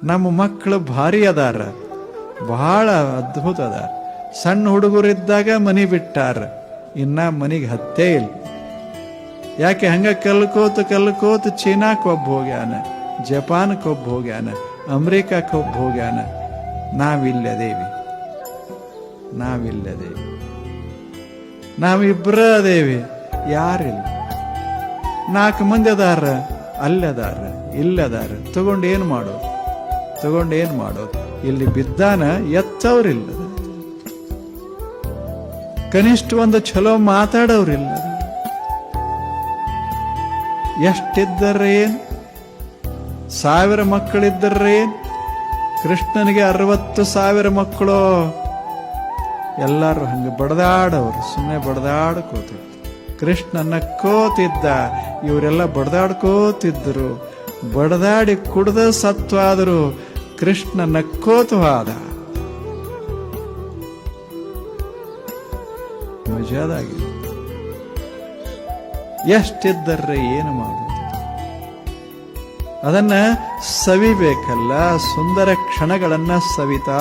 ನಮ್ಮ ಮಕ್ಕಳು ಭಾರಿ ಅದಾರ, ಬಹಳ ಅದ್ಭುತ ಅದಾರ. ಸಣ್ಣ ಹುಡುಗರಿದ್ದಾಗ ಮನಿ ಬಿಟ್ಟಾರ, ಇನ್ನ ಮನಿಗೆ ಹತ್ತೇ ಇಲ್ಲ. ಯಾಕೆ ಹಂಗ ಕಲ್ಕೋತ ಚೀನಾಕ್ ಒಬ್ಬ ಹೋಗ್ಯಾನ, ಜಪಾನ್ಕ್ ಒಬ್ಬ ಹೋಗ್ಯಾನ, ಅಮೆರಿಕಕ್ಕೆ ಒಬ್ಬ ಹೋಗ್ಯಾನ. ನಾವಿಲ್ಲದೇವಿ, ನಾವಿಬ್ರ ಅದೇವಿ, ಯಾರಿಲ್ಲ. 4 ಮಂದಿ ಅದಾರ, ಅಲ್ಲದಾರ, ಇಲ್ಲದಾರ. ತಗೊಂಡೇನು ಮಾಡೋದು? ಇಲ್ಲಿ ಬಿದ್ದಾನ, ಎತ್ತವ್ರಿಲ್ಲ. ಕನಿಷ್ಠ ಒಂದು ಚಲೋ ಮಾತಾಡೋರಿಲ್ಲ. ಎಷ್ಟಿದ್ದರೇನು? 1000 ಮಕ್ಕಳಿದ್ದರೇನು? ಕೃಷ್ಣನಿಗೆ 60,000 ಮಕ್ಕಳು. ಎಲ್ಲರೂ ಹಂಗೆ ಬಡದಾಡವ್ರು, ಸುಮ್ಮನೆ ಬಡದಾಡ್ಕೋತಿದ್ರು. ಕೃಷ್ಣನ ಕೋತಿದ್ದ, ಇವರೆಲ್ಲ ಬಡದಾಡ್ಕೋತಿದ್ರು. ಬಡದಾಡಿ ಕುಡ್ದ ಸತ್ವಾದರು, ಕೃಷ್ಣನ ಕೋತವಾದ. ಮಜಾದಾಗಿ ಎಷ್ಟಿದ್ದರ್ರೆ ಏನು ಮಾಡೋದು? ಅದನ್ನ ಸವಿಬೇಕಲ್ಲ, ಸುಂದರ ಕ್ಷಣಗಳನ್ನ ಸವಿತಾ